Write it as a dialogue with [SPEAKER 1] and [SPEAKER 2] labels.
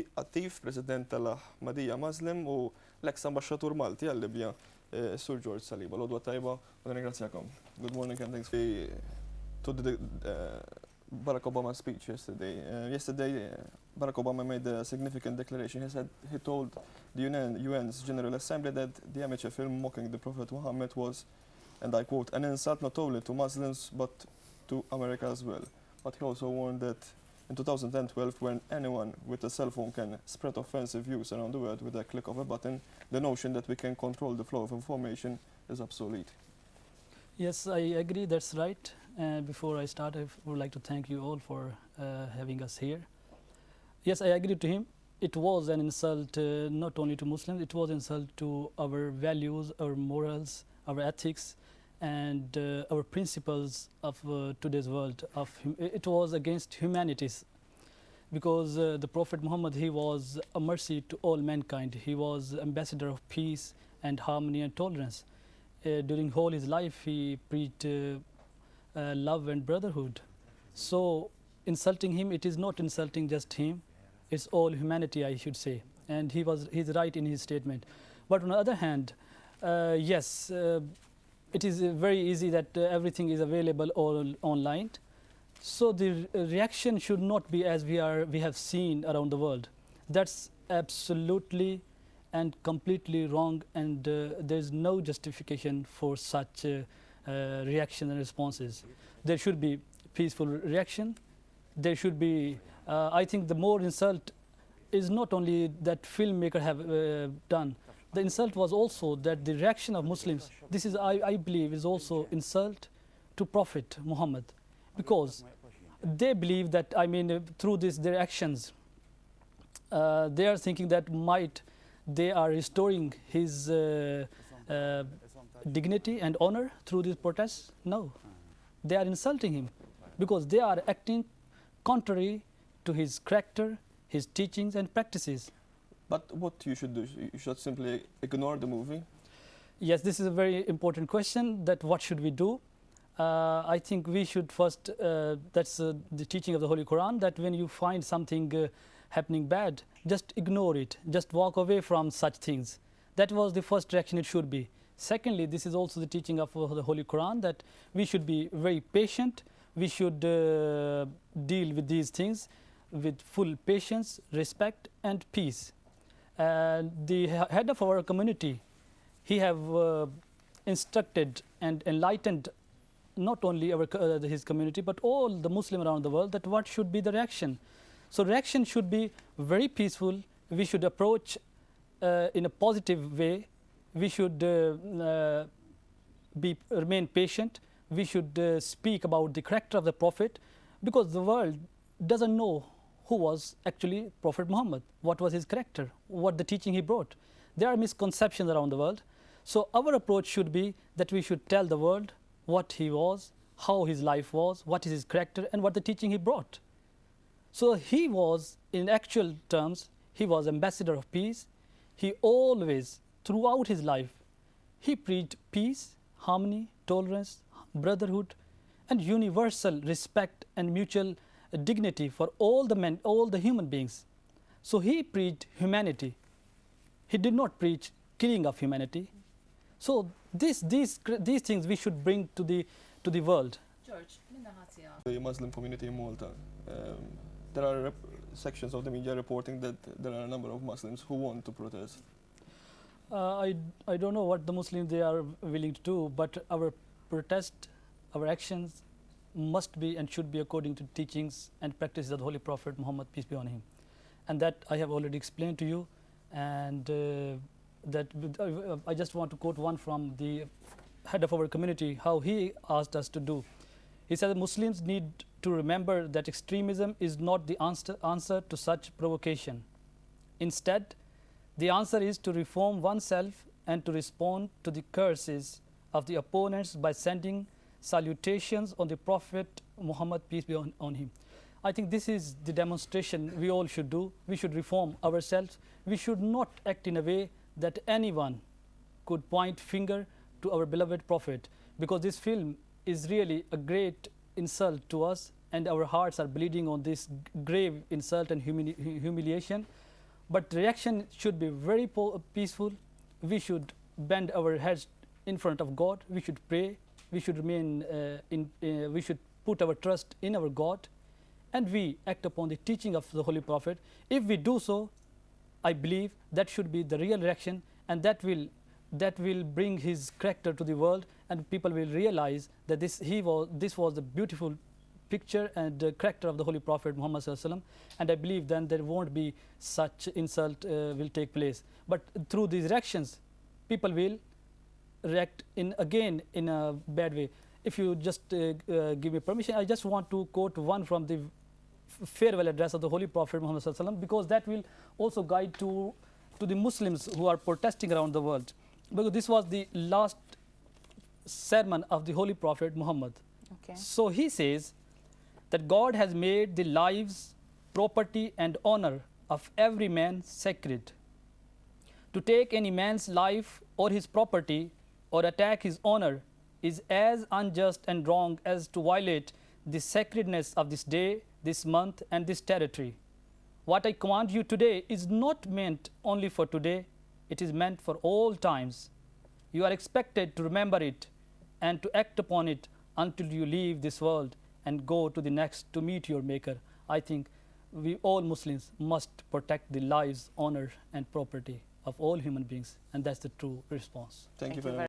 [SPEAKER 1] Atif, President tal-Ahmadiyya Muslim u l-ex ambasċatur Malti għal-Libja, Sur George Saliba. L-għodwa tajba, u ringrazzjakom. Good morning and thanks to the Barack Obama speech yesterday. Yesterday, Barack Obama made a significant declaration. He told the UN's General Assembly that the amateur film mocking the Prophet Muhammad was, and I quote, an insult not only to Muslims but to America as well. But he also warned that in 2012, when anyone with a cell phone can spread offensive views around the world with a click of a button, the notion that we can control the flow of information is obsolete.
[SPEAKER 2] Yes, I agree, that's right. And before I start, I would like to thank you all for having us here. Yes, I agree to him. It was an insult not only to Muslims, it was an insult to our values, our morals, our ethics, and our principles of today's world. It was against humanities, because the Prophet Muhammad, he was a mercy to all mankind. He was ambassador of peace and harmony and tolerance. During whole his life, he preached love and brotherhood. So insulting him, it is not insulting just him, it's all humanity, I should say. And he's right in his statement. But on the other hand, yes, it is very easy that everything is available all online. So the reaction should not be as we have seen around the world. That's absolutely and completely wrong, and there is no justification for such reaction and responses. There should be peaceful reaction. There should be, I think the more insult is not only that filmmaker have done. The insult was also that the reaction of Muslims, this is, I believe, is also insult to Prophet Muhammad, because they believe that, I mean, through this, their actions, they are thinking that they are restoring his dignity and honor through these protests. No, they are insulting him, because they are acting contrary to his character, his teachings and practices.
[SPEAKER 1] But what you should do, you should simply ignore the movie?
[SPEAKER 2] Yes, this is a very important question, that what should we do? I think we should first, that's the teaching of the Holy Quran, that when you find something happening bad, just ignore it, just walk away from such things. That was the first reaction it should be. Secondly, this is also the teaching of the Holy Quran, that we should be very patient, we should deal with these things with full patience, respect and peace. The head of our community, he have instructed and enlightened not only his community but all the Muslim around the world, that what should be the reaction. So reaction should be very peaceful. We should approach in a positive way. We should remain patient. We should speak about the character of the Prophet, because the world doesn't know who was actually Prophet Muhammad, what was his character, what the teaching he brought. There are misconceptions around the world. So our approach should be that we should tell the world what he was, how his life was, what is his character, and what the teaching he brought. So he was, in actual terms, he was ambassador of peace. He always, throughout his life, he preached peace, harmony, tolerance, brotherhood, and universal respect and mutual dignity for all the men, all the human beings. So he preached humanity. He did not preach killing of humanity. So these things we should bring to the world.
[SPEAKER 3] George,
[SPEAKER 1] the Muslim community in Malta, there are sections of the media reporting that there are a number of Muslims who want to protest.
[SPEAKER 2] I don't know what the Muslims they are willing to do, but our protest, our actions must be and should be according to teachings and practices of the Holy Prophet Muhammad, peace be on him. And that I have already explained to you, and that I just want to quote one from the head of our community, how he asked us to do. He said Muslims need to remember that extremism is not the answer to such provocation. Instead, the answer is to reform oneself and to respond to the curses of the opponents by sending salutations on the Prophet Muhammad, peace be on him. I think this is the demonstration we all should do. We should reform ourselves. We should not act in a way that anyone could point finger to our beloved Prophet, because this film is really a great insult to us, and our hearts are bleeding on this grave insult and humiliation. But reaction should be very peaceful. We should bend our heads in front of God. We should pray. We should remain we should put our trust in our God, and we act upon the teaching of the Holy Prophet. If we do so, I believe that should be the real reaction, and that will bring his character to the world, and people will realize that this was the beautiful picture and character of the Holy Prophet Muhammad Sallallahu Alaihi Wasallam. And I believe then there won't be such insult will take place. But through these reactions, people will react in a bad way. If you just give me permission, I just want to quote one from the farewell address of the Holy Prophet Muhammad Sallallahu Alaihi Wasallam, because that will also guide to the Muslims who are protesting around the world. Because this was the last sermon of the Holy Prophet Muhammad.
[SPEAKER 3] Okay.
[SPEAKER 2] So he says that God has made the lives, property and honor of every man sacred. To take any man's life or his property or attack his honor is as unjust and wrong as to violate the sacredness of this day, this month and this territory. What I command you today is not meant only for today, it is meant for all times. You are expected to remember it and to act upon it until you leave this world and go to the next to meet your Maker. I think we all Muslims must protect the lives, honor and property of all human beings, and that's the true response.
[SPEAKER 1] Thank you very much.